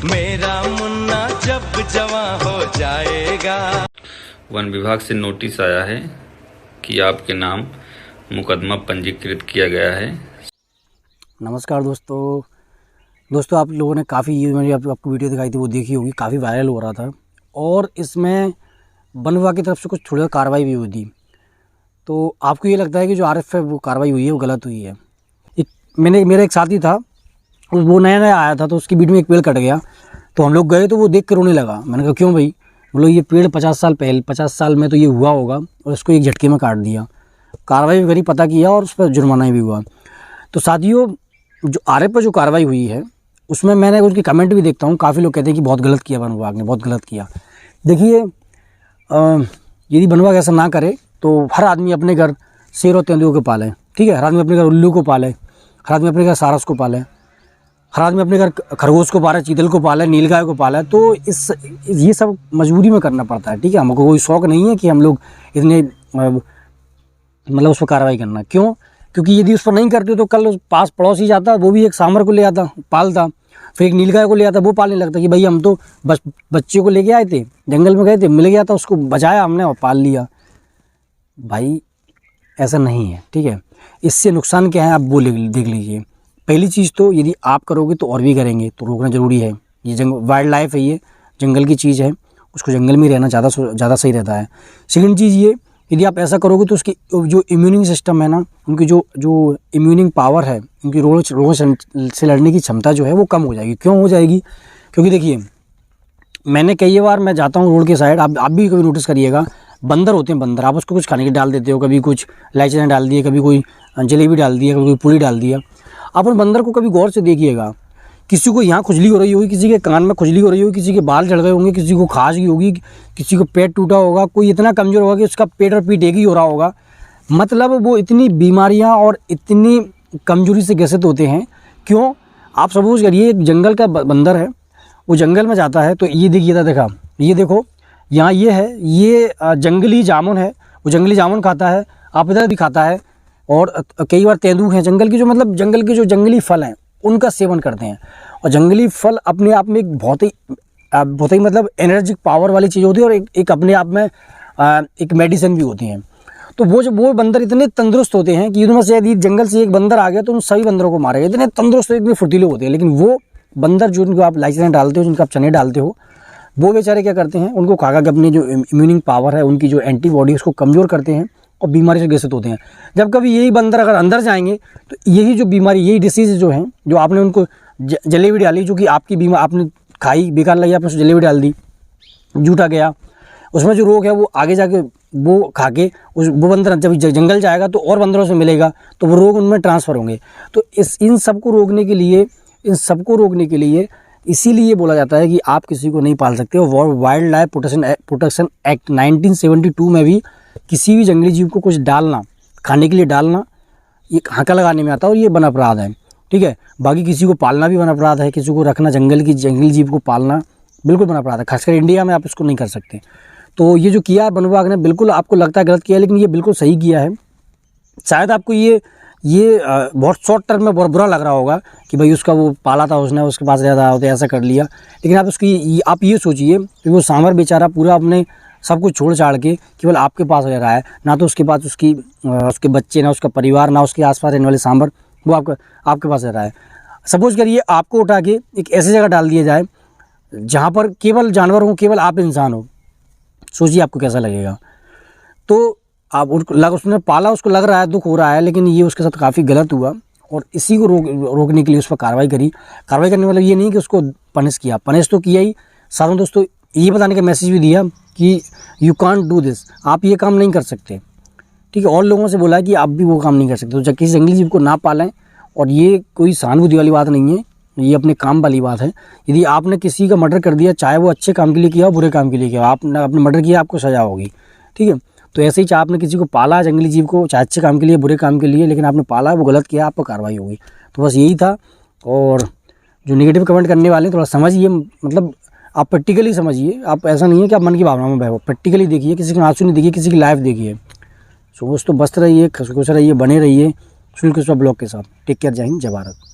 मेरा मुन्ना जब जवां हो जाएगा। नमस्कार दोस्तों आप लोगों ने काफ़ी ये मैंने आपको वीडियो दिखाई थी वो देखी होगी, काफ़ी वायरल हो रहा था और इसमें वन विभाग की तरफ से कुछ थोड़ी कार्रवाई भी हुई थी। तो आपको ये लगता है कि जो आरएफ है वो कार्रवाई हुई है वो गलत हुई है? मेरा एक साथी था, वो नया आया था तो उसकी बीच में एक पेड़ कट गया तो हम लोग गए तो वो देख कर रोने लगा। मैंने कहा क्यों भाई? बोलो ये पेड़ 50 साल में तो ये हुआ होगा और उसको एक झटके में काट दिया। कार्रवाई भी करी, पता किया और उस पर जुर्माना भी हुआ। तो साथियों, जो आरएफ पर जो कार्रवाई हुई है उसमें मैंने उसकी कमेंट भी देखता हूँ, काफ़ी लोग कहते हैं कि बहुत गलत किया वन विभाग ने, बहुत गलत किया। देखिए, यदि वन विभाग ऐसा ना करे तो हर आदमी अपने घर शेर और तेंदुओं को पाले, ठीक है। हर आदमी अपने घर उल्लू को पाले, हर आदमी अपने घर सारस को पाले, हर आदमी अपने घर खरगोश को पाले, चीतल को पाले, नीलगाय को पाले। तो ये सब मजबूरी में करना पड़ता है, ठीक है। हमको कोई शौक़ नहीं है कि हम लोग इतने मतलब उस पर कार्रवाई करना। क्यों? क्योंकि यदि उस पर नहीं करते तो कल पास पड़ोस ही जाता, वो भी एक सांभर को ले आता, पालता, फिर एक नीलगाय को ले आता, वो पालने लगता कि भाई हम तो बस बच्चे को लेके आए थे, जंगल में गए थे, मिल गया था, उसको बचाया हमने और पाल लिया। भाई ऐसा नहीं है, ठीक है। इससे नुकसान क्या है आप वो देख लीजिए। पहली चीज़ तो यदि आप करोगे तो और भी करेंगे, तो रोकना ज़रूरी है। ये वाइल्ड लाइफ है, ये जंगल की चीज़ है, उसको जंगल में रहना ज़्यादा सही रहता है। सेकंड चीज़ ये, यदि आप ऐसा करोगे तो उसकी जो इम्यूनिंग सिस्टम है ना, उनकी जो इम्यूनिंग पावर है, उनकी रोगों से लड़ने की क्षमता जो है वो कम हो जाएगी। क्यों हो जाएगी? क्योंकि देखिए, मैंने कई बार मैं जाता हूँ रोड के साइड, आप भी कभी नोटिस करिएगा, बंदर होते हैं बंदर, आप उसको कुछ खाने के डाल देते हो, कभी कुछ इलायची डाल दिए, कभी कोई जलेबी डाल दिया, कभी कोई पूड़ी डाल दिया। आप उन बंदर को कभी गौर से देखिएगा, किसी को यहाँ खुजली हो रही होगी, किसी के कान में खुजली हो रही होगी, किसी के बाल झड़ गए होंगे, किसी को खाज गई होगी, किसी को पेट टूटा होगा, कोई इतना कमज़ोर होगा कि उसका पेट और पीठ एक ही हो रहा होगा। मतलब वो इतनी बीमारियाँ और इतनी कमजोरी से ग्रसित होते हैं। क्यों? आप सपोज करिए एक जंगल का बंदर है, वो जंगल में जाता है तो ये देखिए, देखा ये देखो यहाँ ये है, ये जंगली जामुन है, वो जंगली जामुन खाता है, आप इधर भी खाता है। और कई बार तेंदुए हैं जंगल की, जो मतलब जंगल के जो जंगली फल हैं उनका सेवन करते हैं। और जंगली फल अपने आप में एक बहुत ही मतलब एनर्जिक पावर वाली चीज़ होती है और एक अपने आप में एक मेडिसिन भी होती हैं। तो वो बंदर इतने तंदुरुस्त होते हैं कि उनमें से यदि जंगल से एक बंदर आ गया तो उन सभी बंदरों को मारेगा, इतने तंदुरुस्त, इतने फुर्तीले होते हैं। लेकिन वो बंदर जिनको आप इलायची डालते हो, जिनको आप चने डालते हो, वो बेचारे क्या करते हैं, उनको खा के अपनी जो इम्यूनिंग पावर है, उनकी जो एंटीबॉडी उसको कमज़ोर करते हैं और बीमारी से ग्रसित होते हैं। जब कभी यही बंदर अगर अंदर जाएंगे तो यही जो बीमारी, यही डिसीज़ जो हैं, जो आपने उनको जलेबी डाली, जो कि आपकी बीमारी आपने खाई, बेकार लगी, आपने उसको जलेबी डाल दी, जूटा गया, उसमें जो रोग है वो आगे जाके वो खा के वो बंदर जब जंगल जाएगा तो और बंदरों से मिलेगा तो वो रोग उनमें ट्रांसफ़र होंगे। तो इन सबको रोकने के लिए इसीलिए बोला जाता है कि आप किसी को नहीं पाल सकते हो। वाइल्ड लाइफ प्रोटेक्शन एक्ट 1972 में भी किसी भी जंगली जीव को कुछ डालना, खाने के लिए डालना, ये हाका लगाने में आता है और ये वन अपराध है, ठीक है। बाकी किसी को पालना भी वन अपराध है, किसी को रखना, जंगली जीव को पालना बिल्कुल वन अपराध है। खासकर इंडिया में आप इसको नहीं कर सकते। तो ये जो किया है वन विभाग ने, बिल्कुल आपको लगता है गलत किया है, लेकिन ये बिल्कुल सही किया है। शायद आपको ये बहुत शॉर्ट टर्म में बहुत बुरा लग रहा होगा कि भाई उसका वो पाला था उसने, उसके पास रहता होता ऐसा कर लिया। लेकिन आप ये सोचिए कि वो सांभर बेचारा पूरा अपने सब कुछ छोड़ छाड़ के केवल आपके पास रह रहा है, ना तो उसके पास उसके बच्चे, ना उसका परिवार, ना उसके आसपास रहने वाले सांभर, वो आपके पास रह रहा है। सपोज करिए आपको उठा के एक ऐसी जगह डाल दिया जाए जहाँ पर केवल जानवर हो, केवल आप इंसान हो, सोचिए आपको कैसा लगेगा। तो आप उसने पाला, उसको लग रहा है, दुख हो रहा है, लेकिन ये उसके साथ काफ़ी गलत हुआ और इसी को रोकने के लिए उस पर कार्रवाई करी। कार्रवाई करने वाला ये नहीं कि उसको पनिश किया, पनिश तो किया ही, साथ में दोस्तों ये बताने का मैसेज भी दिया कि यू कांट डू दिस, आप ये काम नहीं कर सकते, ठीक है। और लोगों से बोला है कि आप भी वो काम नहीं कर सकते। तो जब किसी जंगली जीव को ना पालें, और ये कोई सहानुभूति वाली बात नहीं है, ये अपने काम वाली बात है। यदि आपने किसी का मर्डर कर दिया, चाहे वो अच्छे काम के लिए किया हो, बुरे काम के लिए किया, आपने मर्डर किया, आपको सज़ा होगी, ठीक है। तो ऐसे ही चाहे आपने किसी को पाला जंगली जीव को, चाहे अच्छे काम के लिए, बुरे काम के लिए, लेकिन आपने पाला, वो गलत किया, आप पर कार्रवाई होगी। तो बस यही था। और जो नेगेटिव कमेंट करने वाले थोड़ा समझिए, मतलब आप प्रैक्टिकली समझिए। आप ऐसा नहीं है कि आप मन की भावना में बहो, प्रैक्टिकली देखिए, किसी की आंसू नहीं देखिए, किसी की लाइफ देखिए। सो दोस्तों बस्त रहिए, खुश रहिए, बने रहिए सुनील कुशवाहा ब्लॉग के साथ। टेक केयर, जय हिंद, जय भारत।